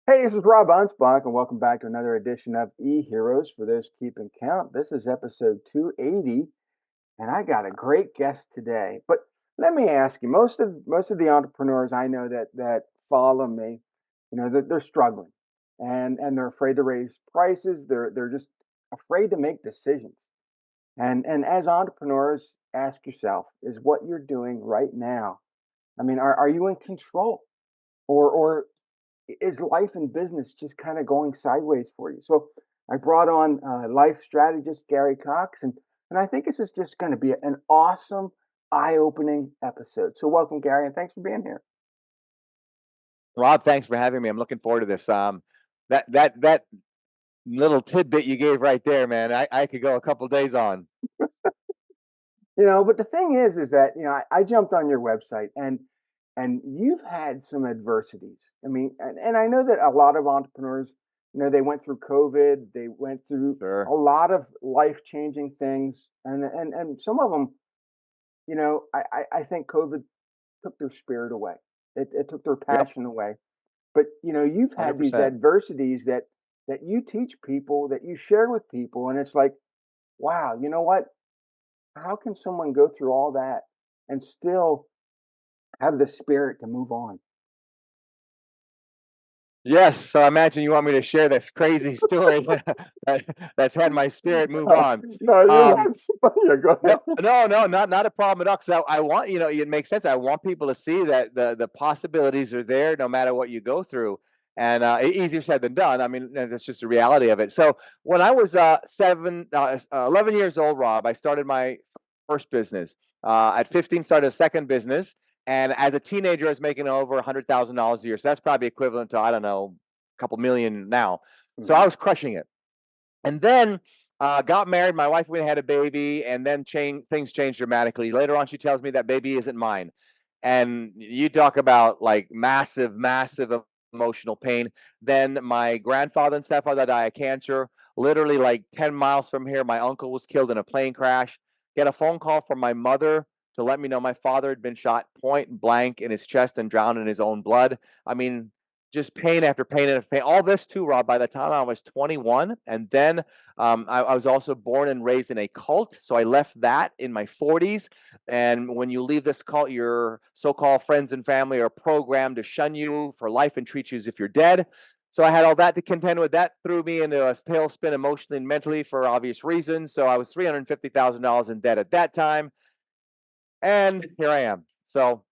Hey, this is Rob Anspach, and welcome back to another edition of E-Heroes for those keeping count. This is episode 280, and I got a great guest today. But let me ask you, most of the entrepreneurs I know that follow me, that they're struggling and they're afraid to raise prices. They're just afraid to make decisions. And as entrepreneurs, ask yourself, is what you're doing right now? I mean, are you in control? Or is life and business just kind of going sideways for you? So I brought on life strategist Gary Coxe, and I think this is just going to be an awesome, eye-opening episode. So welcome, Gary, and thanks for being here. Rob, thanks for having me. I'm looking forward to this. That little tidbit you gave right there, man, I could go a couple days on. But the thing is that I jumped on your website and you've had some adversities. I mean, and I know that a lot of entrepreneurs, they went through COVID, they went through a Sure. lot of life-changing things, and some of them, I think COVID took their spirit away. It took their Yep. passion away. But you've had these 100%. adversities that you teach people, that you share with people, and it's like, wow, you know what? How can someone go through all that and still have the spirit to move on? Yes. So I imagine you want me to share this crazy story that's had my spirit move on. No, you're Um, not. Yeah, go no, ahead. no, no, not a problem at all. Because I want, it makes sense. I want people to see that the possibilities are there no matter what you go through. And easier said than done. I mean, that's just the reality of it. So when I was 11 years old, Rob, I started my first business. At 15, started a second business. And as a teenager, I was making over $100,000 a year. So that's probably equivalent to, I don't know, a couple million now. So I Mhm. was crushing it. And then got married. My wife went and had a baby, and then things changed dramatically. Later on, she tells me that baby isn't mine. And you talk about like massive, massive emotional pain. Then my grandfather and stepfather died of cancer. Literally, like 10 miles from here, my uncle was killed in a plane crash. Get a phone call from my mother to let me know my father had been shot point blank in his chest and drowned in his own blood. I mean, just pain after pain after pain. All this too, Rob, by the time I was 21. And then I was also born and raised in a cult. So I left that in my 40s. And when you leave this cult, your so called friends and family are programmed to shun you for life and treat you as if you're dead. So I had all that to contend with. That threw me into a tailspin emotionally and mentally for obvious reasons. So I was $350,000 in debt at that time. And here I am. So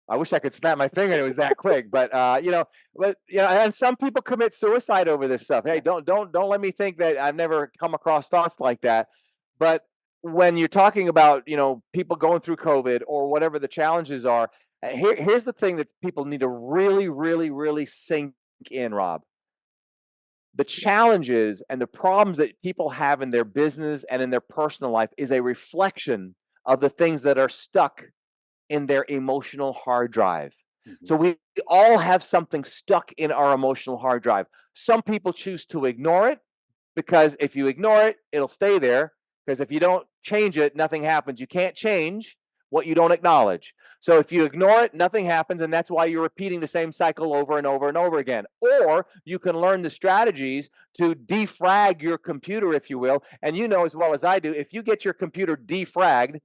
I wish I could snap my finger and it was that quick, and some people commit suicide over this stuff. Hey, Yeah. don't let me think that I've never come across thoughts like that. But when you're talking about, people going through COVID or whatever the challenges are, here's the thing that people need to really, really, really sink in, Rob. The challenges and the problems that people have in their business and in their personal life is a reflection of the things that are stuck in their emotional hard drive. Mhm. So we all have something stuck in our emotional hard drive. Some people choose to ignore it because if you ignore it, it'll stay there. Because if you don't change it, nothing happens. You can't change what you don't acknowledge. So if you ignore it, nothing happens. And that's why you're repeating the same cycle over and over and over again. Or you can learn the strategies to defrag your computer, if you will. And you know as well as I do, if you get your computer defragged,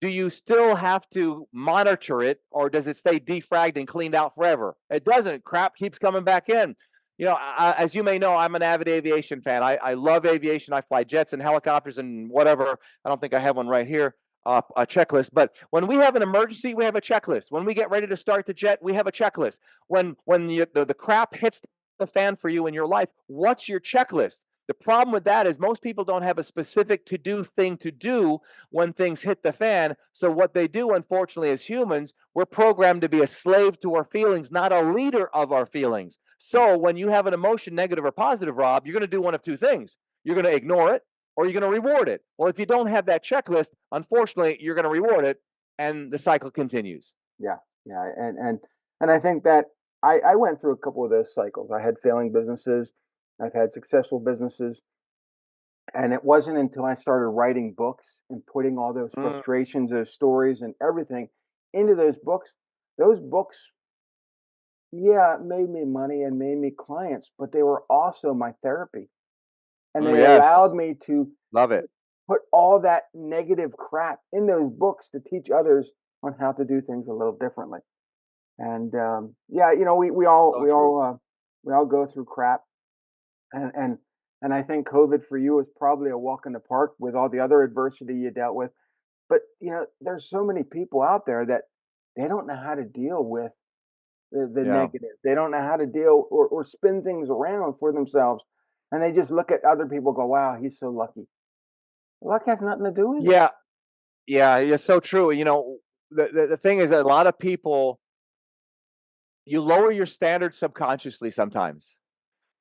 do you still have to monitor it or does it stay defragged and cleaned out forever? It doesn't. Crap keeps coming back in. As you may know, I'm an avid aviation fan. I love aviation. I fly jets and helicopters and whatever. I don't think I have one right here, a checklist. But when we have an emergency, we have a checklist. When we get ready to start the jet, we have a checklist. When the crap hits the fan for you in your life, what's your checklist? The problem with that is most people don't have a specific to do thing to do when things hit the fan. So, what they do, unfortunately, as humans, we're programmed to be a slave to our feelings, not a leader of our feelings. So, when you have an emotion, negative or positive, Rob, you're going to do one of two things. You're going to ignore it or you're going to reward it. Well, if you don't have that checklist, unfortunately, you're going to reward it and the cycle continues. Yeah, yeah, and I think that I went through a couple of those cycles. I had failing businesses, I've had successful businesses, and it wasn't until I started writing books and putting all those Mm, frustrations, those stories, and everything into those books yeah, it made me money and made me clients, but they were also my therapy. And they allowed Yes, me to love it. put all that negative crap in those books to teach others on how to do things a little differently. And yeah, you know, So true. we all go through crap, and and I think COVID for you is probably a walk in the park with all the other adversity you dealt with. But you know, there's so many people out there that they don't know how to deal with the Yeah. negative. They don't know how to deal or spin things around for themselves, and they just look at other people, and go, "Wow, he's so lucky." Luck has nothing to do with it. Yeah. Yeah. It's so true. The thing is that a lot of people, you lower your standards subconsciously sometimes.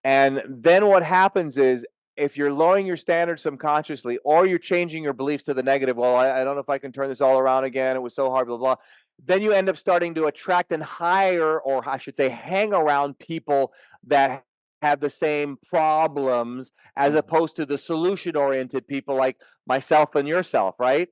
And then what happens is, if you're lowering your standards subconsciously, or you're changing your beliefs to the negative, well, I don't know if I can turn this all around again. It was so hard, blah, blah. Then you end up starting to attract and hire, or I should say, hang around people that have the same problems, as Mhm, opposed to the solution oriented people like myself and yourself, right?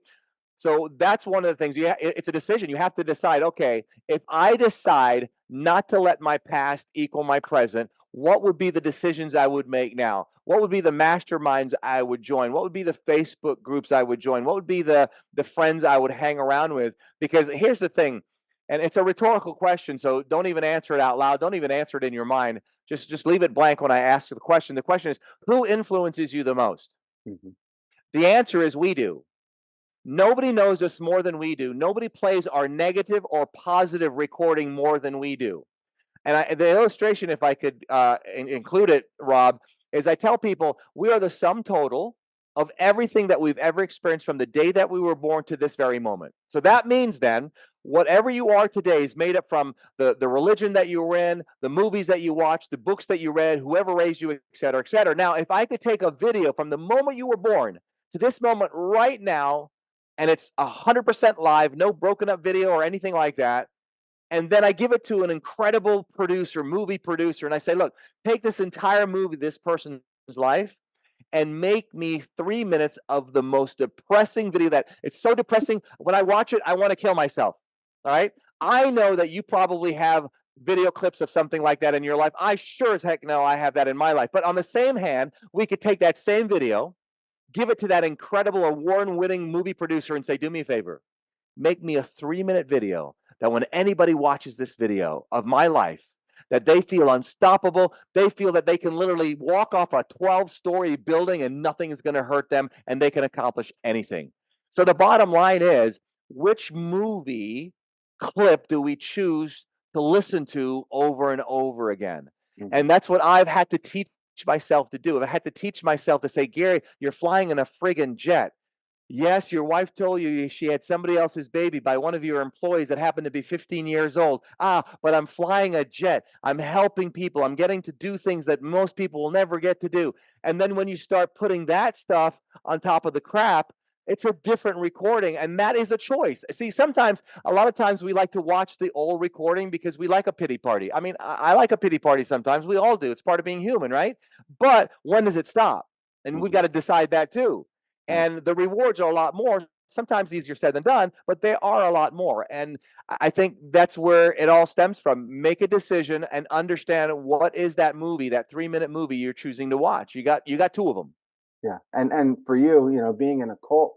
So that's one of the things. It's a decision. You have to decide, okay, if I decide not to let my past equal my present, what would be the decisions I would make now? What would be the masterminds I would join? What would be the Facebook groups I would join? What would be the friends I would hang around with? Because here's the thing, and it's a rhetorical question, so don't even answer it out loud. Don't even answer it in your mind. Just leave it blank when I ask the question. The question is, who influences you the most? mhm, The answer is we do. Nobody knows us more than we do. Nobody plays our negative or positive recording more than we do. And the illustration, if I could include it, Rob, is I tell people we are the sum total of everything that we've ever experienced from the day that we were born to this very moment. So that means then, whatever you are today is made up from the religion that you were in, the movies that you watched, the books that you read, whoever raised you, et cetera, et cetera. Now, if I could take a video from the moment you were born to this moment right now, and it's 100% live, no broken up video or anything like that, and then I give it to an incredible producer, movie producer, and I say, look, take this entire movie, this person's life, and make me 3 minutes of the most depressing video. That it's so depressing, when I watch it, I want to kill myself. All right. I know that you probably have video clips of something like that in your life. I sure as heck know I have that in my life. But on the same hand, we could take that same video, give it to that incredible award winning movie producer, and say, do me a favor, make me a 3 minute video that when anybody watches this video of my life, that they feel unstoppable. They feel that they can literally walk off a 12-story building and nothing is going to hurt them, and they can accomplish anything. So the bottom line is, which movie clip do we choose to listen to over and over again? mhm. And that's what I've had to teach myself to do. I had to teach myself to say, Gary, you're flying in a friggin' jet. Yes, your wife told you she had somebody else's baby by one of your employees that happened to be 15 years old. But I'm flying a jet. I'm helping people. I'm getting to do things that most people will never get to do. And then when you start putting that stuff on top of the crap, it's a different recording. And that is a choice. See, sometimes, a lot of times, we like to watch the old recording because we like a pity party. I mean, I like a pity party sometimes. We all do. It's part of being human, right? But when does it stop? And we've Mhm. got to decide that too. Right. And the rewards are a lot more. Sometimes easier said than done, but they are a lot more. And I think that's where it all stems from. Make a decision and understand, what is that movie, that 3 minute movie you're choosing to watch. You got two of them. Yeah. And for you, you know, being in a cult,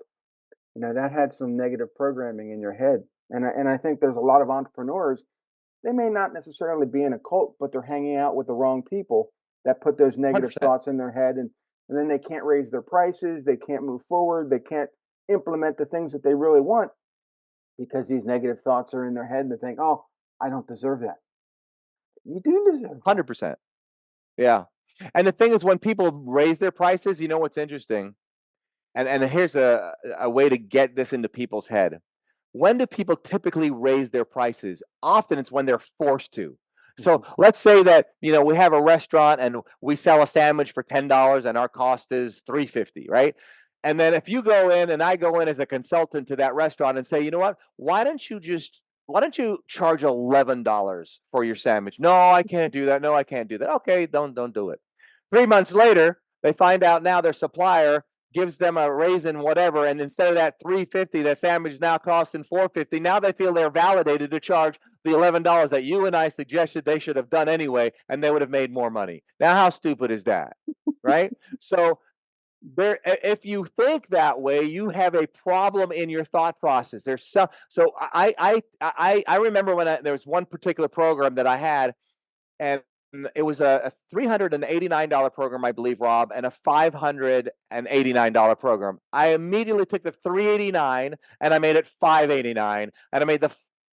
you know, that had some negative programming in your head. And I think there's a lot of entrepreneurs, they may not necessarily be in a cult, but they're hanging out with the wrong people that put those negative 100%. thoughts in their head, and then they can't raise their prices, they can't move forward, they can't implement the things that they really want because these negative thoughts are in their head and they think, "Oh, I don't deserve that." You do deserve that. 100%. Yeah. And the thing is, when people raise their prices, you know what's interesting? And here's a way to get this into people's head. When do people typically raise their prices? Often it's when they're forced to. Mhm. So let's say that, we have a restaurant and we sell a sandwich for $10 and our cost is $3.50, right? And then if you go in and I go in as a consultant to that restaurant and say, you know what, why don't you charge $11 for your sandwich? No, I can't do that. No, I can't do that. Okay, don't do it. 3 months later, they find out now their supplier gives them a raise in whatever, and instead of that $3.50, that sandwich now costing $4.50. Now they feel they're validated to charge the $11 that you and I suggested they should have done anyway, and they would have made more money. Now, how stupid is that? Right? So there, if you think that way, you have a problem in your thought process. There's some. So I remember when there was one particular program that I had, and it was a $389 program, I believe, Rob, and a $589 program. I immediately took the 389 and I made it 589, and I made the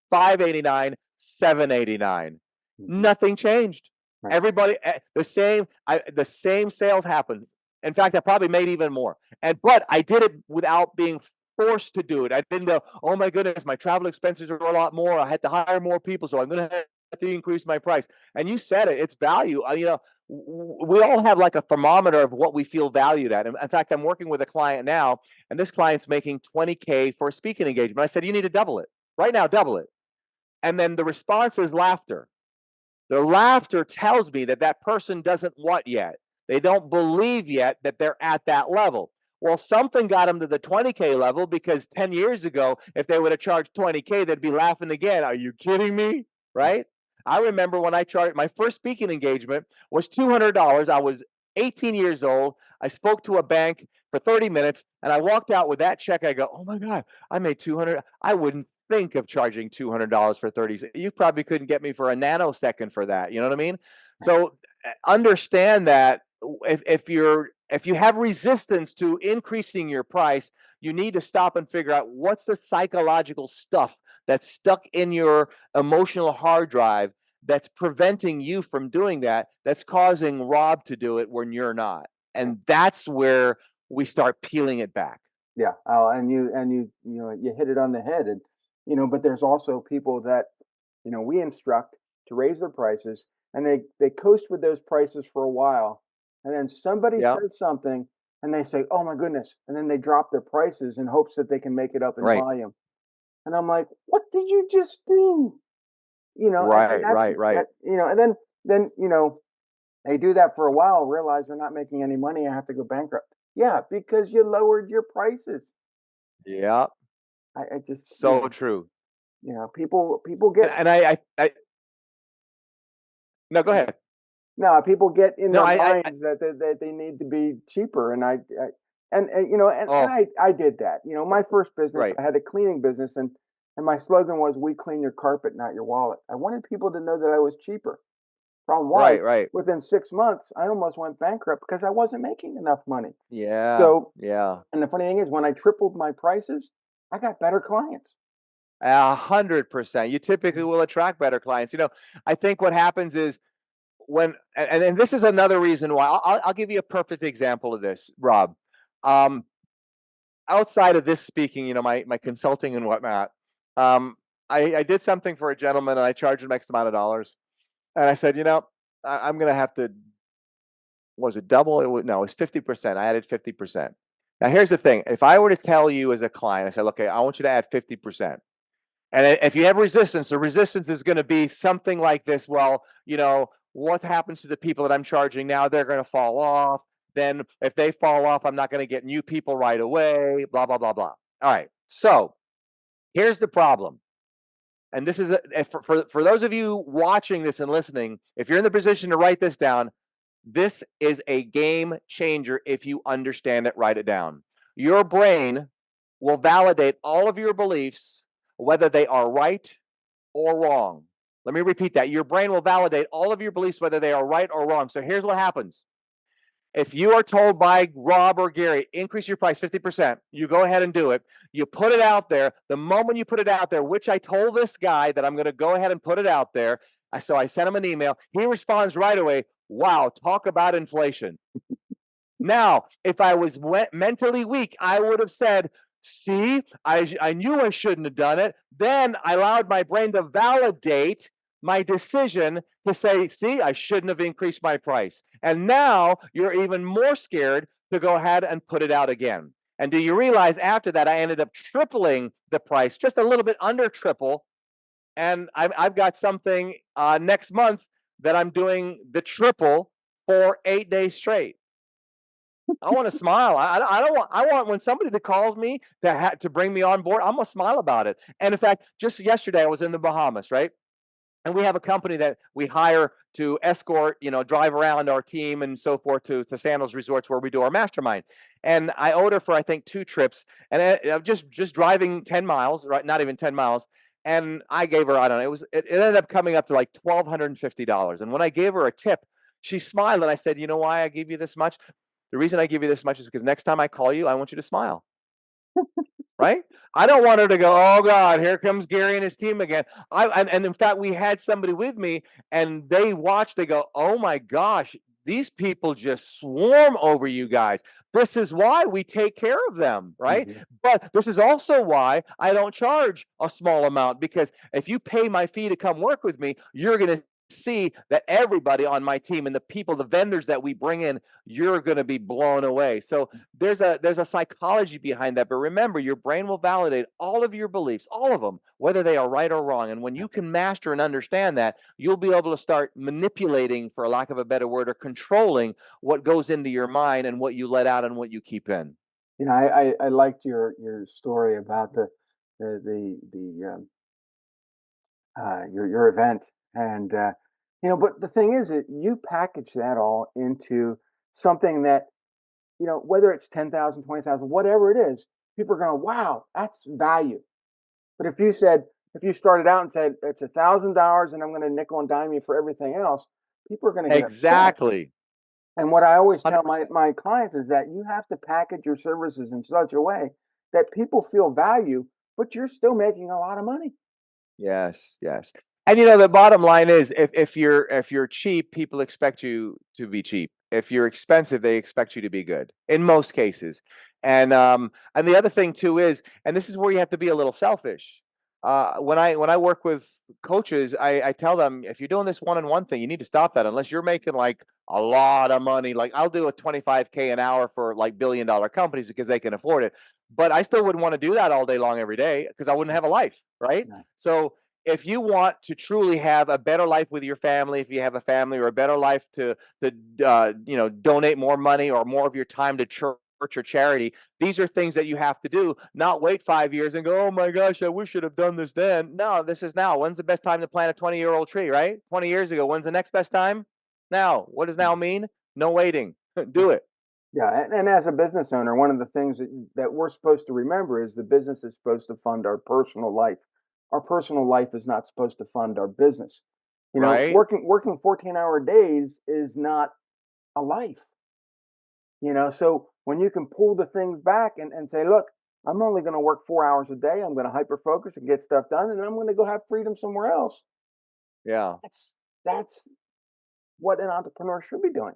589 789. Mhm. Nothing changed. Right. Everybody the same sales happened. In fact, I probably made even more. But I did it without being forced to do it. I didn't go, oh my goodness, my travel expenses are a lot more. I had to hire more people, so I'm going to have to increase my price. And you said it, it's value. We all have like a thermometer of what we feel valued at. In fact, I'm working with a client now, and this client's making $20K for a speaking engagement. I said, you need to double it right now, double it. And then the response is laughter. The laughter tells me that that person doesn't what yet? They don't believe yet that they're at that level. Well, something got them to the 20K level, because 10 years ago, if they would have charged 20K, they'd be laughing again. Are you kidding me? Right? I remember when I charged my first speaking engagement was $200. I was 18 years old. I spoke to a bank for 30 minutes and I walked out with that check. I go, oh my God, I made 200. I wouldn't think of charging $200 for 30. You probably couldn't get me for a nanosecond for that. You know what I mean? So understand that if you have resistance to increasing your price, you need to stop and figure out what's the psychological stuff that's stuck in your emotional hard drive that's preventing you from doing that, that's causing Rob to do it when you're not. Yeah. And that's where we start peeling it back. Yeah. Oh, you hit it on the head, and but there's also people that we instruct to raise their prices, and they coast with those prices for a while, and then somebody Yeah. says something, and they say, "Oh my goodness," and then they drop their prices in hopes that they can make it up in Right. volume. And I'm like, "What did you just do?" And Right. that's Right. Right. that. And then they do that for a while, realize they're not making any money, and have to go bankrupt. Yeah, because you lowered your prices. Yeah. I just, So true. people get And I no, go yeah. ahead. No, people get in No, their I minds that they need to be cheaper, and and oh, I did that. My first business, right. I had a cleaning business, and my slogan was, "We clean your carpet, not your wallet." I wanted people to know that I was cheaper. Problem was, Right. Right. within 6 months, I almost went bankrupt because I wasn't making enough money. Yeah. So, Yeah. and the funny thing is, when I tripled my prices, I got better clients. 100%. You typically will attract better clients. I think what happens is when, and this is another reason why I'll give you a perfect example of this, Rob. Um, Outside of this speaking, my consulting and whatnot, um, I did something for a gentleman and I charged him X amount of dollars. And I said, I'm going to have to, was it double? No, it was 50%. I added 50%. Now, here's the thing. If I were to tell you as a client, I said, okay, I want you to add 50%. And if you have resistance, the resistance is going to be something like this. Well, what happens to the people that I'm charging now? They're going to fall off. Then if they fall off, I'm not going to get new people right away, blah, blah, blah, blah. All right. So here's the problem. And this is for those of you watching this and listening, if you're in the position to write this down, this is a game changer if you understand it, write it down. Your brain will validate all of your beliefs, whether they are right or wrong. Let me repeat that. Your brain will validate all of your beliefs, whether they are right or wrong. So here's what happens. If you are told by Rob or Gary, increase your price 50%, you go ahead and do it. You put it out there. The moment you put it out there, which I told this guy that I'm going to go ahead and put it out there. So I sent him an email. He responds right away. Wow, talk about inflation. Now, if I was mentally weak, I would have said, see, I knew I shouldn't have done it. Then I allowed my brain to validate my decision to say, see, I shouldn't have increased my price. And now you're even more scared to go ahead and put it out again. And do you realize after that, I ended up tripling the price, just a little bit under triple. And I've got something next month that I'm doing the triple for 8 days straight. I want to smile. I don't want. I want when somebody that calls me to bring me on board. I'm gonna smile about it. And in fact, just yesterday I was in the Bahamas, right? And we have a company that we hire to escort, drive around our team and so forth to Sandals Resorts where we do our mastermind. And I owed her for I think 2 trips, and just driving 10 miles, right? Not even 10 miles. And I gave her, I don't know, it ended up coming up to like $1,250. And when I gave her a tip, she smiled, and I said, "You know why I give you this much? The reason I give you this much is because next time I call you, I want you to smile." Right? I don't want her to go, "Oh God, here comes Gary and his team again." And in fact, we had somebody with me, and they watched. They go, "Oh my gosh, these people just swarm over you guys. This is why we take care of them, right?" Mhm. But this is also why I don't charge a small amount, because if you pay my fee to come work with me, you're going to see that everybody on my team and the people, the vendors that we bring in, you're going to be blown away. So there's a psychology behind that. But remember, your brain will validate all of your beliefs, all of them, whether they are right or wrong. And when you can master and understand that, you'll be able to start manipulating, for lack of a better word, or controlling what goes into your mind and what you let out and what you keep in. I liked your story about your event, and but the thing is that you package that all into something that, whether it's 10,000, 20,000, whatever it is, people are going, wow, that's value. But if you started out and said it's $1,000 and I'm going to nickel and dime you for everything else, people are going to get upset. Exactly. And what I always tell my 100%. my clients is that you have to package your services in such a way that people feel value, but you're still making a lot of money. Yes, yes. And the bottom line is, if you're cheap, people expect you to be cheap. If you're expensive, they expect you to be good in most cases. And the other thing too is, and this is where you have to be a little selfish. When I work with coaches, I tell them, if you're doing this one-on-one thing, you need to stop that unless you're making like a lot of money. Like, I'll do a 25K an hour for like billion-dollar companies because they can afford it. But I still wouldn't want to do that all day long every day, because I wouldn't have a life, right? No. So if you want to truly have a better life with your family, if you have a family, or a better life to donate more money or more of your time to church or charity, these are things that you have to do. Not wait 5 years and go, "Oh my gosh, I wish I'd have done this then." No, this is now. When's the best time to plant a 20-year-old tree? Right? 20 years ago. When's the next best time? Now. What does now mean? No waiting. Do it. Yeah, and as a business owner, one of the things that we're supposed to remember is the business is supposed to fund our personal life. Our personal life is not supposed to fund our business. Right? Working 14-hour days is not a life. So when you can pull the things back and say, look, I'm only going to work 4 hours a day. I'm going to hyper focus and get stuff done, and then I'm going to go have freedom somewhere else. Yeah. That's what an entrepreneur should be doing.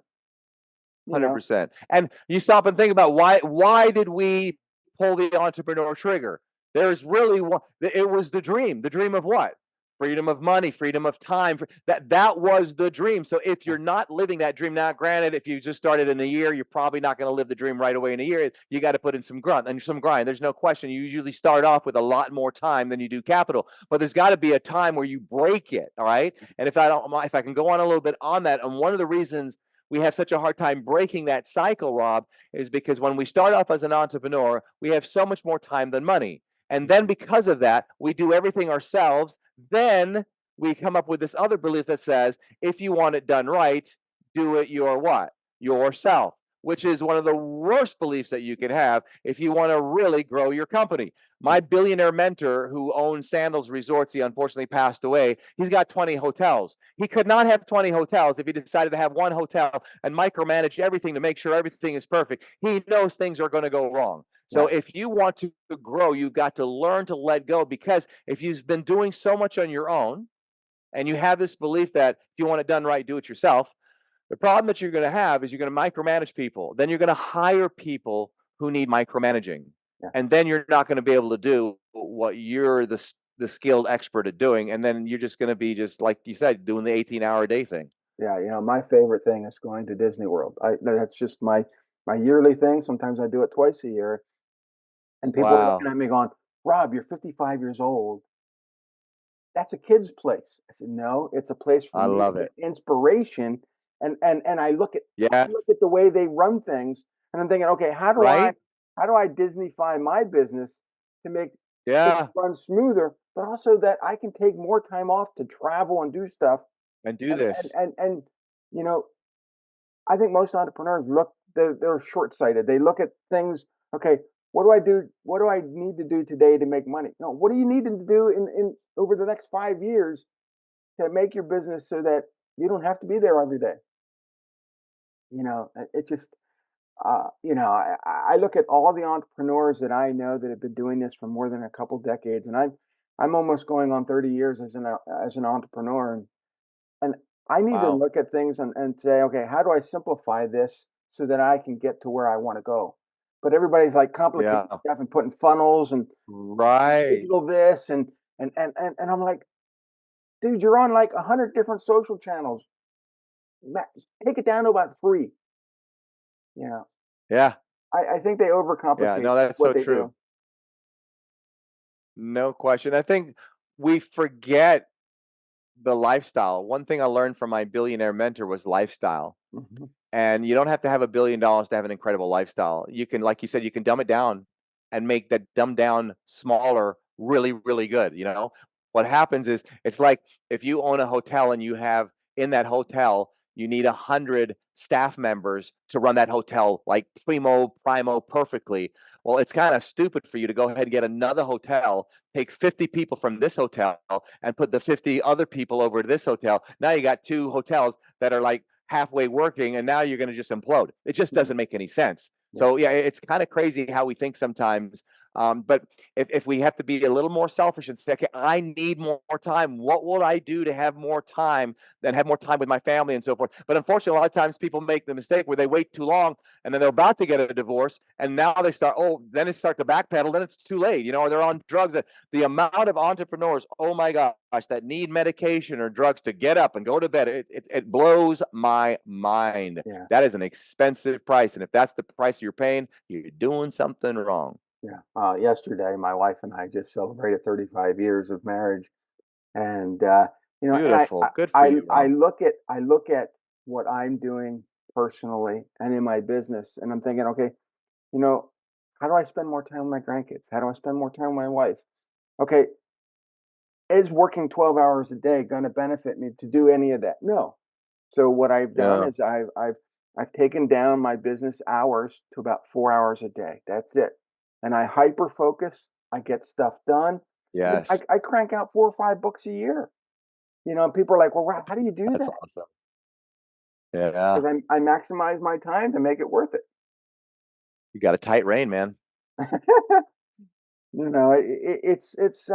You know, 100%. And you stop and think about, why did we pull the entrepreneur trigger? There's really one. It was the dream. The dream of what? Freedom of money, freedom of time. That was the dream. So if you're not living that dream now, granted, if you just started in a year, you're probably not going to live the dream right away in a year. You got to put in some grunt and some grind. There's no question. You usually start off with a lot more time than you do capital, but there's got to be a time where you break it. All right. And if I can go on a little bit on that, and one of the reasons we have such a hard time breaking that cycle, Rob, is because when we start off as an entrepreneur, we have so much more time than money. And then because of that, we do everything ourselves. Then we come up with this other belief that says, if you want it done right, do it your what? Yourself, which is one of the worst beliefs that you can have if you want to really grow your company. My billionaire mentor, who owns Sandals Resorts, he unfortunately passed away. He's got 20 hotels. He could not have 20 hotels if he decided to have one hotel and micromanage everything to make sure everything is perfect. He knows things are going to go wrong. So yeah, if you want to grow, you've got to learn to let go, because if you've been doing so much on your own and you have this belief that if you want it done right, do it yourself, the problem that you're going to have is you're going to micromanage people. Then you're going to hire people who need micromanaging. yeah, And then you're not going to be able to do what you're the skilled expert at doing. And then you're just going to be, just like you said, doing the 18-hour day thing. yeah. My favorite thing is going to Disney World. That's just my yearly thing. Sometimes I do it twice a year, and people are looking Wow. at me going, "Rob, you're 55 years old. That's a kid's place." I said, "No, it's a place for I me to love get it. inspiration." And I look Yes. at the way they run things, and I'm thinking, okay, Right? how do I Disneyfy my business to make things Yeah. run smoother? but also that I can take more time off to travel and do stuff. And do And this. you know, I think most entrepreneurs they're short-sighted. They look at things, okay, what do I do? What do I need to do today to make money? No, what do you need to do in over the next 5 years to make your business so that you don't have to be there every day? It just I look at all the entrepreneurs that I know that have been doing this for more than a couple decades, and I'm almost going on 30 years as an entrepreneur, and I need to Wow. look at things and say, okay, how do I simplify this so that I can get to where I want to go? But everybody's like complicating Yeah. stuff and putting funnels and Right. digital this and I'm like, dude, you're on like 100 different social channels. Take it down to about three. You know, Yeah. I think they Yeah. overcomplicate No, that's what so they true. do. No question. I think we forget the lifestyle. One thing I learned from my billionaire mentor was lifestyle. Mhm. And you don't have to have $1 billion to have an incredible lifestyle. You can, like you said, you can dumb it down and make that dumbed down smaller really, really good. What happens is it's like if you own a hotel and you have in that hotel, you need 100 staff members to run that hotel like primo perfectly. Well, it's kind of stupid for you to go ahead and get another hotel, take 50 people from this hotel and put the 50 other people over to this hotel. Now you got two hotels that are like halfway working, and now you're going to just implode. It just Mhm. doesn't make any sense. Yeah, So yeah, it's kind of crazy how we think sometimes. But if we have to be a little more selfish and say, okay, I need more time. What will I do to have more time than have more time with my family and so forth? But unfortunately, a lot of times people make the mistake where they wait too long and then they're about to get a divorce, and now they start. Oh, then they start to backpedal. Then it's too late. Or they're on drugs. The amount of entrepreneurs, oh my gosh, that need medication or drugs to get up and go to bed, it blows my mind. yeah, That is an expensive price. And if that's the price you're paying, you're doing something wrong. yeah. Yesterday, my wife and I just celebrated 35 years of marriage, and and Beautiful. Good for you, I Rob. look at what I'm doing personally and in my business, and I'm thinking, okay, you know, how do I spend more time with my grandkids? How do I spend more time with my wife? Okay, is working 12 hours a day going to benefit me to do any of that? No. So what I've done Yeah. is I've taken down my business hours to about 4 hours a day. That's it. And I hyper focus. I get stuff done. Yes. I crank out 4 or 5 books a year. And people are like, well, how do you do That's that? awesome. Yeah. Because I maximize my time to make it worth it. You got a tight rein, man. It's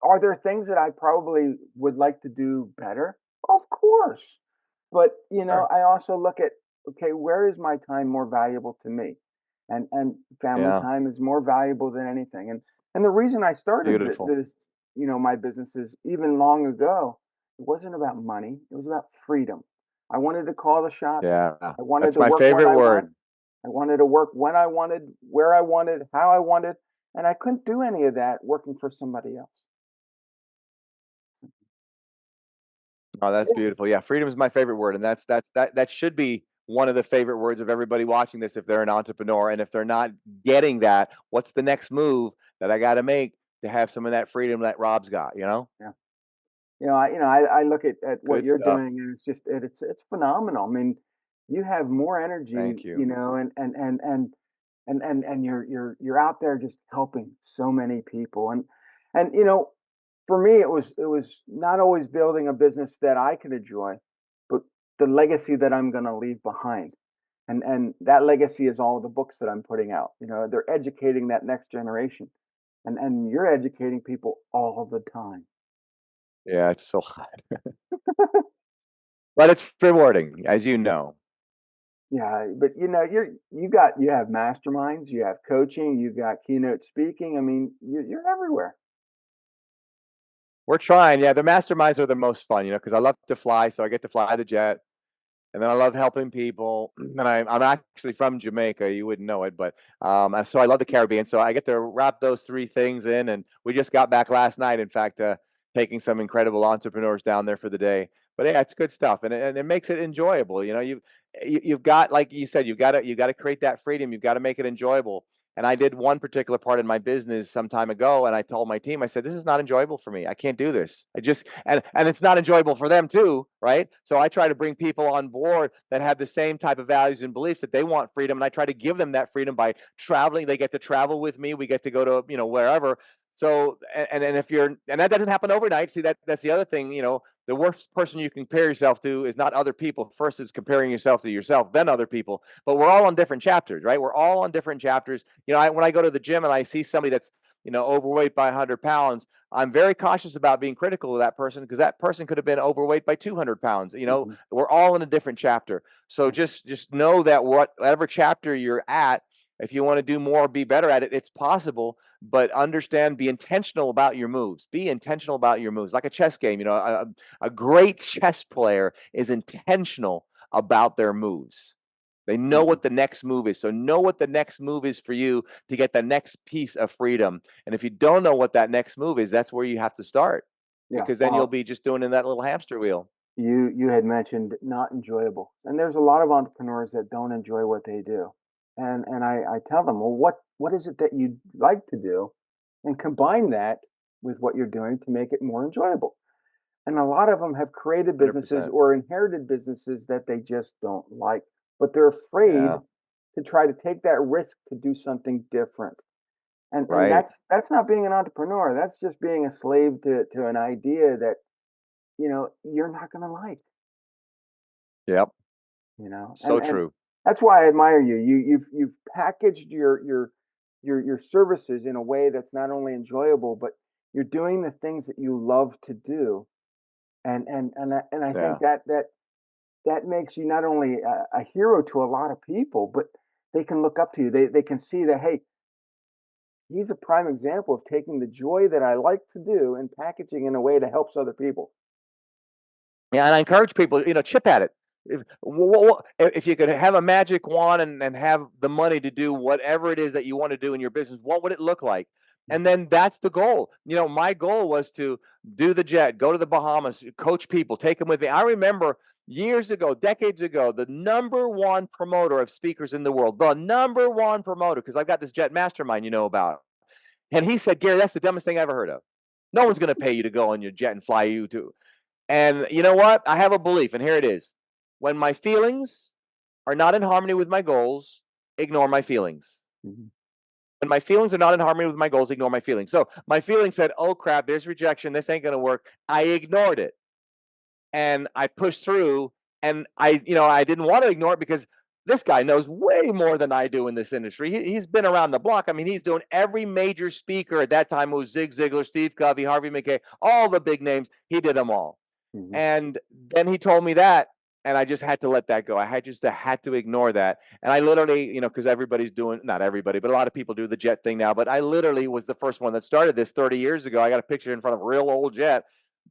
are there things that I probably would like to do better? Of course. But, Sure. I also look at, okay, where is my time more valuable to me? And family Yeah. time is more valuable than anything. And the reason I started Beautiful. this, my businesses even long ago, it wasn't about money. It was about freedom. I wanted to call the shots. Yeah. I wanted That's to my work when favorite I want. word. I wanted to work when I wanted, where I wanted, how I wanted, and I couldn't do any of that working for somebody else. Oh, that's Yeah. beautiful. Yeah, freedom is my favorite word, and that should be one of the favorite words of everybody watching this if they're an entrepreneur. And if they're not getting that, what's the next move that I got to make to have some of that freedom that Rob's got? Yeah. I look at what Good you're stuff. doing, and it's phenomenal. I mean, you have more energy, Thank you. and you're out there just helping so many people. And for me, it was not always building a business that I could enjoy, but the legacy that I'm going to leave behind. And that legacy is all the books that I'm putting out. They're educating that next generation, and you're educating people all the time. Yeah, it's so hot, but it's rewarding, as you know. Yeah, but you have masterminds, you have coaching, you got keynote speaking. I mean, you're everywhere. We're trying. Yeah, the masterminds are the most fun, because I love to fly, so I get to fly the jet. And then I love helping people. And I'm actually from Jamaica. You wouldn't know it, but so I love the Caribbean. So I get to wrap those three things in. And we just got back last night. In fact, taking some incredible entrepreneurs down there for the day. But yeah, it's good stuff, and it makes it enjoyable. You've got, like you said, you got to create that freedom. You've got to make it enjoyable. And I did one particular part in my business some time ago, and I told my team, I said, "This is not enjoyable for me. I can't do this. I just and it's not enjoyable for them too, right?" So I try to bring people on board that have the same type of values and beliefs that they want freedom, and I try to give them that freedom by traveling. They get to travel with me. We get to go to wherever. So and if you're and that doesn't happen overnight. See, that's the other thing. The worst person you compare yourself to is not other people. First, it's comparing yourself to yourself, then other people. But we're all on different chapters, right? We're all on different chapters. When I go to the gym and I see somebody that's overweight by 100 pounds, I'm very cautious about being critical of that person because that person could have been overweight by 200 pounds. Hmm. We're all in a different chapter. So Yeah. just know that whatever chapter you're at, if you want to do more, be better at it, it's possible. But understand, be intentional about your moves. Be intentional about your moves, like a chess game. A great chess player is intentional about their moves. They know Hmm. what the next move is. So know what the next move is for you to get the next piece of freedom. And if you don't know what that next move is, that's where you have to start Yeah. because then you'll Well, be just doing in that little hamster wheel. you had mentioned not enjoyable, and there's a lot of entrepreneurs that don't enjoy what they do, and I tell them, well, what is it that you like to do, and combine that with what you're doing to make it more enjoyable. And a lot of them have created businesses 100%. or inherited businesses that they just don't like, but they're afraid Yeah. to try to take that risk to do something different. And Right. that's not being an entrepreneur. That's just being a slave to an idea that, you're not gonna like, Yep. you know? So And true. that's why I admire you. You've packaged your services in a way that's not only enjoyable, but you're doing the things that you love to do. And I think Yeah. that makes you not only a hero to a lot of people, but they can look up to you. They can see that, hey, he's a prime example of taking the joy that I like to do and packaging in a way that helps other people. Yeah, and I encourage people, chip at it. If you could have a magic wand and have the money to do whatever it is that you want to do in your business, what would it look like? And Mhm. then that's the goal. My goal was to do the jet, go to the Bahamas, coach people, take them with me. I remember years ago, decades ago, the number one promoter of speakers in the world, the number one promoter, because I've got this jet mastermind about. And he said, Gary, that's the dumbest thing I ever heard of. No one's going to pay you to go on your jet and fly you to. And you know what? I have a belief, and here it is. When my feelings are not in harmony with my goals, ignore my feelings. Mhm. When my feelings are not in harmony with my goals, ignore my feelings. So my feelings said, oh crap, there's rejection. This ain't going to work. I ignored it and I pushed through. And I didn't want to ignore it because this guy knows way more than I do in this industry. He's been around the block. I mean, he's doing every major speaker at that time. It was Zig Ziglar, Steve Covey, Harvey McKay, all the big names. He did them all. Mhm. And then he told me that, and I just had to let that go. I had to ignore that. And I literally, because everybody's doing, not everybody, but a lot of people do the jet thing now. But I literally was the first one that started this 30 years ago. I got a picture in front of a real old jet,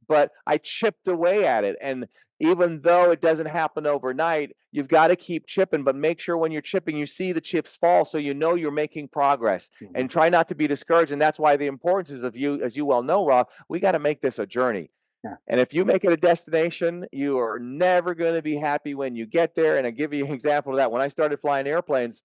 but I chipped away at it. And even though it doesn't happen overnight, you've got to keep chipping, but make sure when you're chipping, you see the chips fall so you know you're making progress Mhm. and try not to be discouraged. And that's why the importance is of you, as you well know, Rob, we got to make this a journey. Yeah. And if you make it a destination, you are never going to be happy when you get there. And I'll give you an example of that. When I started flying airplanes,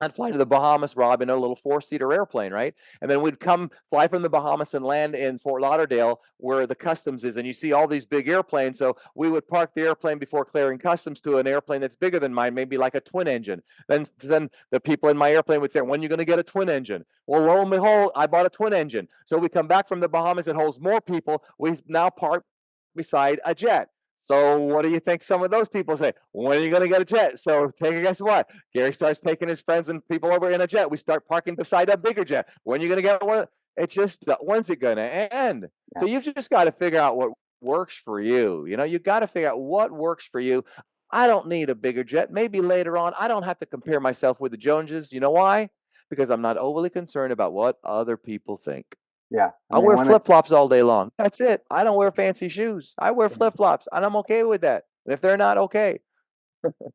I'd fly to the Bahamas, Rob, in a little four-seater airplane, right? And then we'd come fly from the Bahamas and land in Fort Lauderdale, where the customs is, and you see all these big airplanes. So we would park the airplane before clearing customs to an airplane that's bigger than mine, maybe like a twin engine. Then the people in my airplane would say, "When are you going to get a twin engine?" Well, lo and behold, I bought a twin engine. So we come back from the Bahamas, it holds more people. We now park beside a jet. So what do you think some of those people say? When are you going to get a jet? So take a guess what? Gary starts taking his friends and people over in a jet. We start parking beside a bigger jet. When are you going to get one? It's just, when's it going to end? So Yeah. you've just got to figure out what works for you. You got to figure out what works for you. I don't need a bigger jet. Maybe later on, I don't have to compare myself with the Joneses. You know why? Because I'm not overly concerned about what other people think. Yeah. I I mean, wear when it flip flops all day long. That's it. I don't wear fancy shoes. I wear yeah. flip flops, and I'm okay with that. And if they're not okay,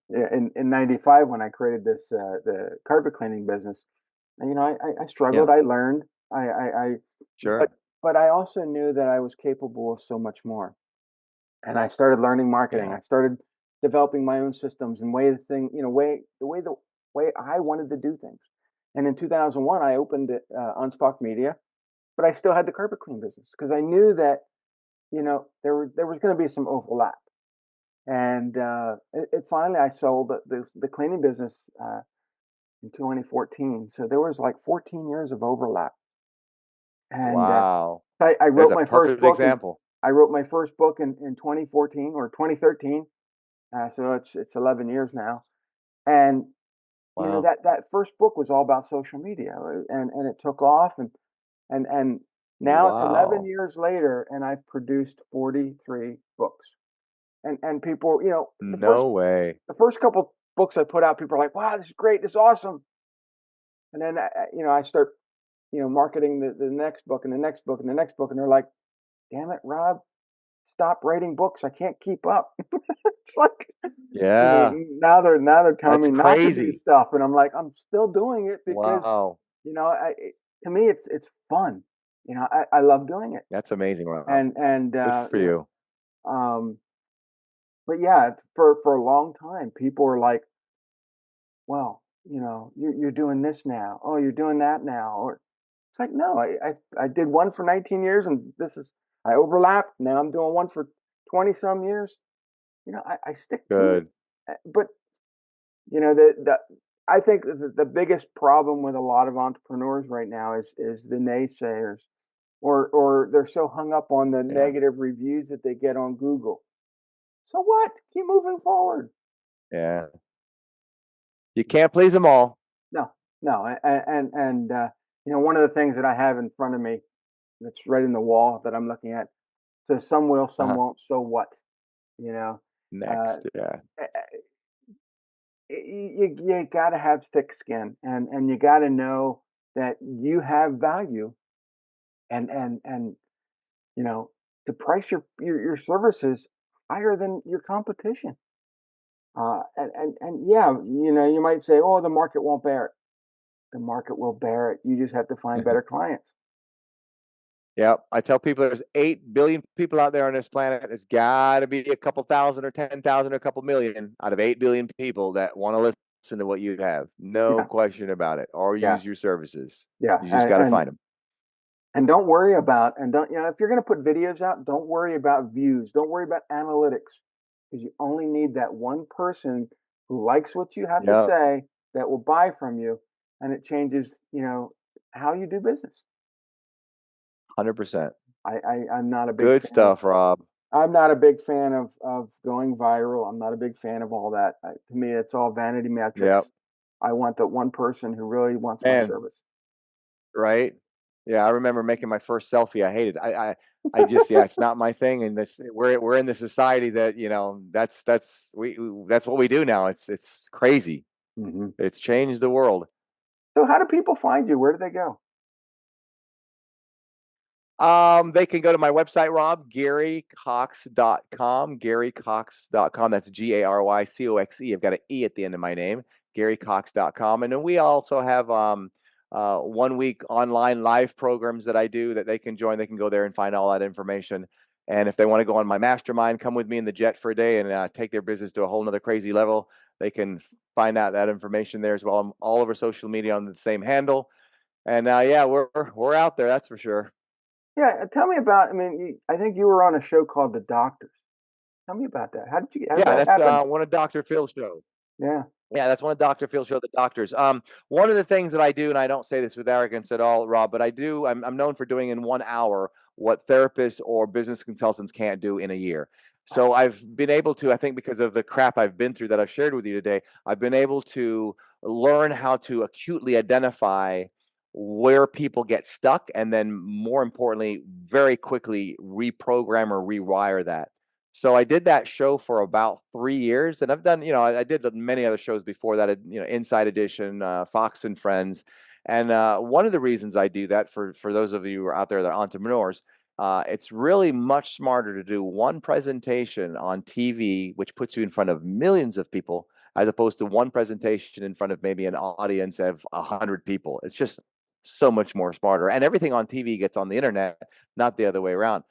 Yeah, in '95 when I created the carpet cleaning business, and, I struggled. yeah, I learned. I but sure, but I also knew that I was capable of so much more. And I started learning marketing. yeah, I started developing my own systems and way the way I wanted to do things. And in 2001, I opened Anspach Media, but I still had the carpet clean business because I knew that, there was going to be some overlap. And it finally, I sold the cleaning business in 2014. So there was like 14 years of overlap. And Wow. I There's wrote a my first perfect book and example. I wrote my first book in 2014 or 2013. So it's 11 years now. And Wow. that first book was all about social media, and it took off, and now it's 11 Wow. years later, and I've produced 43 books. And people, No way. the first couple books I put out, people are like, "Wow, this is great, this is awesome." And then I start marketing the next book and the next book and the next book, and they're like, "Damn it, Rob, stop writing books. I can't keep up." It's like Yeah. now they're telling That's me not to do crazy. stuff, and I'm like, I'm still doing it because Wow. to me it's fun. I love doing it, That's amazing, Rob. and Good for you. um, but yeah, for a long time, people are like, well, you're doing this now. Oh, you're doing that now, or it's like, no, I did one for 19 years, and I overlapped. Now I'm doing one for 20 some years. I stick to it. Good. But the I think the biggest problem with a lot of entrepreneurs right now is the naysayers, or they're so hung up on the Yeah. negative reviews that they get on Google. So what? Keep moving forward. Yeah. You can't please them all. No, no, and one of the things that I have in front of me that's right in the wall that I'm looking at says, "Some will, some Uh-huh. won't. So what?" You know, uh, Next. Yeah. you got to have thick skin, and you got to know that you have value, and to price your services higher than your competition. And yeah, you might say, oh, the market won't bear it. The market will bear it. You just have to find better clients. Yeah, I tell people there's 8 billion people out there on this planet. It's got to be a couple thousand or 10,000 or a couple million out of 8 billion people that want to listen to what you have. No Yeah, question about it. Or yeah, use your services. yeah, You just got to find them. and don't worry about and don't if you're going to put videos out, don't worry about views. Don't worry about analytics because you only need that one person who likes what you have to Yeah, say that will buy from you, and it changes how you do business. 100%. I'm not a big Good fan of stuff, Rob. I'm not a big fan of going viral. I'm not a big fan of all that. To me, it's all vanity metrics. Yep. I want the one person who really wants my Man, service. right? Yeah, I remember making my first selfie. I hated. I just, yeah, it's not my thing. And this, we're in the society that that's what we do now. It's crazy. Hmm. It's changed the world. So, how do people find you? Where do they go? They can go to my website, Rob, garycoxe.com, garycoxe.com. That's GaryCoxe. I've got an E at the end of my name, garycoxe.com. And then we also have 1 week online live programs that I do that they can join. They can go there and find all that information. And if they want to go on my mastermind, come with me in the jet for a day and take their business to a whole nother crazy level, they can find out that information there as well. I'm all over social media on the same handle. And yeah, we're out there, that's for sure. Yeah, tell me about. I mean, I think you were on a show called The Doctors. Tell me about that. How did Yeah, that that's happen? one of Dr. Phil's shows. Yeah. Yeah, that's one of Dr. Phil's show, The Doctors. One of the things that I do, and I don't say this with arrogance at all, Rob, but I do. I'm known for doing in 1 hour what therapists or business consultants can't do in a year. So I've been able to, I think, because of the crap I've been through that I've shared with you today, I've been able to learn how to acutely identify where people get stuck, and then more importantly, very quickly reprogram or rewire that. So I did that show for about 3 years, and I've done, I did many other shows before that, Inside Edition, Fox and Friends, and one of the reasons I do that for those of you who are out there that are entrepreneurs, it's really much smarter to do one presentation on TV, which puts you in front of millions of people, as opposed to one presentation in front of maybe an audience of 100 people. It's just so much more smarter, and everything on TV gets on the internet, not the other way around.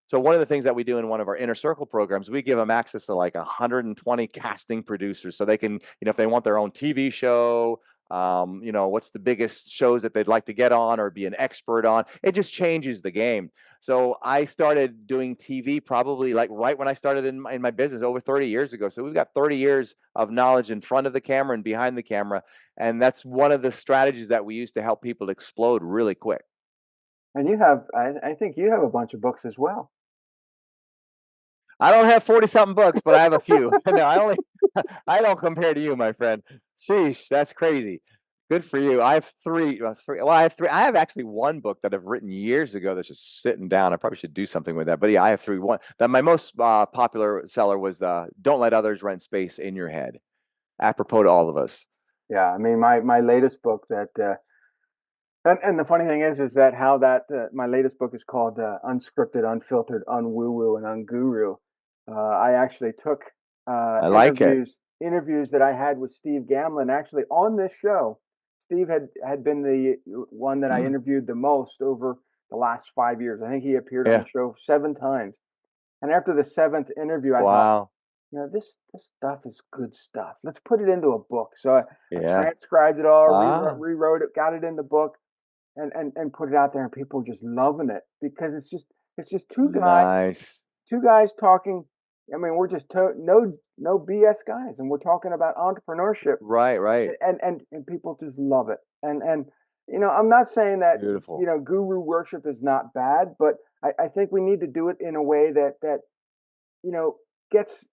So one of the things that we do in one of our inner circle programs, we give them access to like 120 casting producers, so they can, if they want their own TV show, What's the biggest shows that they'd like to get on or be an expert on. It just changes the game. So I started doing TV probably like right when I started in my business over 30 years ago. So we've got 30 years of knowledge in front of the camera and behind the camera. And that's one of the strategies that we use to help people explode really quick. And you have, I think you have a bunch of books as well. I don't have 40 something books, but I have a few. No, I don't compare to you, my friend. Sheesh, that's crazy. Good for you. I have three. Well, I have three. I have actually one book that I've written years ago that's just sitting down. I probably should do something with that. But yeah, I have three. One that my most popular seller was "Don't Let Others Rent Space in Your Head," apropos to all of us. Yeah, I mean, my latest book that and the funny thing is that how that my latest book is called Unscripted, Unfiltered, Unwoo-woo, and Unguru. I actually took I like it. interviews that I had with Steve Gamlin actually on this show. Steve had been the one that I Mm, interviewed the most over the last 5 years. I think he appeared on the yeah. show 7 times. And after the seventh interview, I thought, Wow. this stuff is good stuff. Let's put it into a book. So I Yeah. transcribed it all, Ah, rewrote it, got it in the book, and put it out there, and people are just loving it because it's just nice. two guys talking. I mean, we're just no BS guys, and we're talking about entrepreneurship, Right. Right. and people just love it. And I'm not saying that Beautiful. guru worship is not bad, but I think we need to do it in a way that you know gets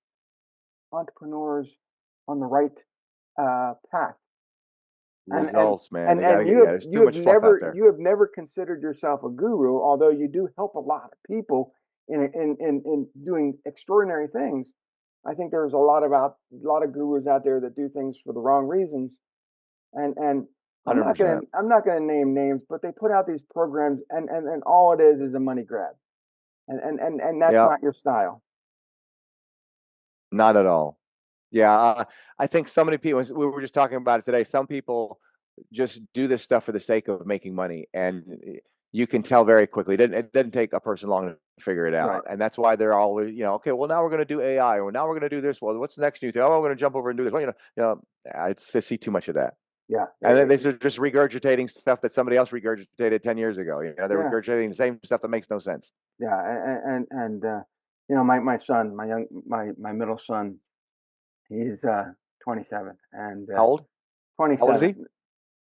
entrepreneurs on the right path. and and Results, man. and They got to and get. Yeah. There's too much fluff out there. you have never considered yourself a guru, although you do help a lot of people in doing extraordinary things. I think there's a lot of gurus out there that do things for the wrong reasons, and 100%. I'm not gonna name names, but they put out these programs, and all it is a money grab, and that's Yeah. not your style. Not at all. Yeah, I think so many people. We were just talking about it today. Some people just do this stuff for the sake of making money, and you can tell very quickly. It doesn't take a person long to figure it Right. out, and that's why they're always, okay. Well, now we're going to do AI, or now we're going to do this. Well, what's the next new thing? Oh, we're going to jump over and do this. Well, I just see too much of that, Yeah. and then they're just regurgitating stuff that somebody else regurgitated 10 years ago. They're Yeah. regurgitating the same stuff that makes no sense. Yeah. My son, my middle son, he's 27 and How old? How old is 27. he?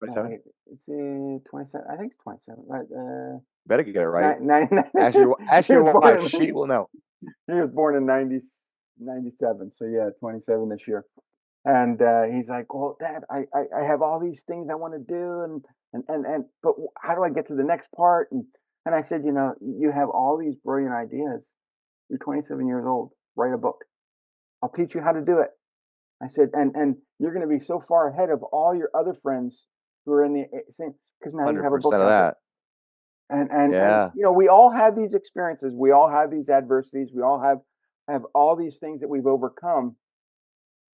Oh 27. wait, is he 27? I think it's 27, right? Better get it right. Ask He was your born wife. in She will know. he was born in 97. So yeah, 27 this year. And he's like, "Well, Dad, I have all these things I want to do, but how do I get to the next part?" And I said, you have all these brilliant ideas. You're 27 years old. Write a book. I'll teach you how to do it. I said, and you're going to be so far ahead of all your other friends who are in the same because now you have a book 100% of out there. that. And Yeah. we all have these experiences. We all have these adversities. We all have all these things that we've overcome.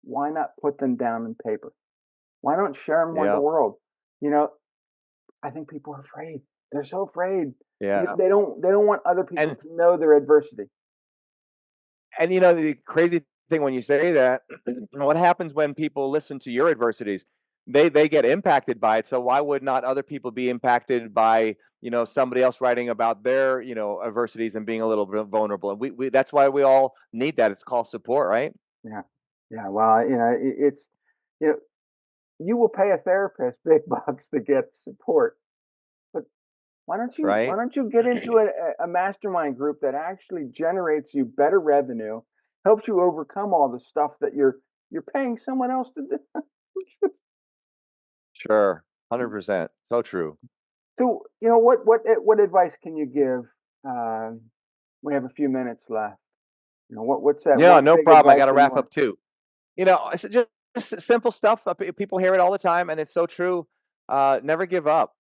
Why not put them down in paper? Why not share them with the Yeah. world? You know, I think people are afraid. They're so afraid. Yeah. They don't want other people And to know their adversity. the crazy thing when you say that, what happens when people listen to your adversities? They get impacted by it. So why would not other people be impacted by, somebody else writing about their, adversities and being a little bit vulnerable? And we that's why we all need that. It's called support, right? Yeah, yeah. Well, it's you know you will pay a therapist big bucks to get support, but why Right? don't you get into a mastermind group that actually generates you better revenue, helps you overcome all the stuff that you're paying someone else to do. Sure. 100%. So true. So, what advice can you give? Um, we have a few minutes left. What's that Yeah, one no big problem. I advice got to that you wrap want? up too. It's just simple stuff. People hear it all the time, and it's so true. Never give up.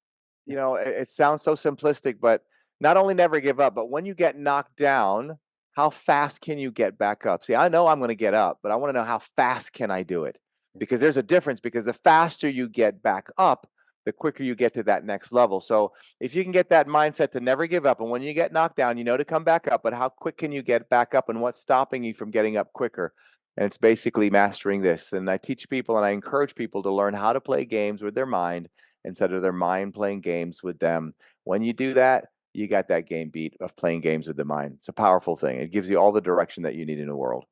Yeah, It sounds so simplistic, but not only never give up, but when you get knocked down, how fast can you get back up? See, I know I'm going to get up, but I want to know how fast can I do it? yeah, Because there's a difference. Because the faster you get back up, the quicker you get to that next level. So if you can get that mindset to never give up, and when you get knocked down, you know to come back up, but how quick can you get back up, and what's stopping you from getting up quicker? And it's basically mastering this. And I teach people and I encourage people to learn how to play games with their mind instead of their mind playing games with them. When you do that, you got that game beat of playing games with the mind. It's a powerful thing. It gives you all the direction that you need in the world.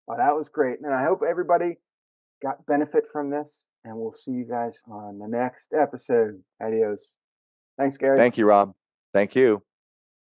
Well, that was great. And I hope everybody got benefit from this. And we'll see you guys on the next episode. Adios. Thanks, Gary. Thank you, Rob. Thank you.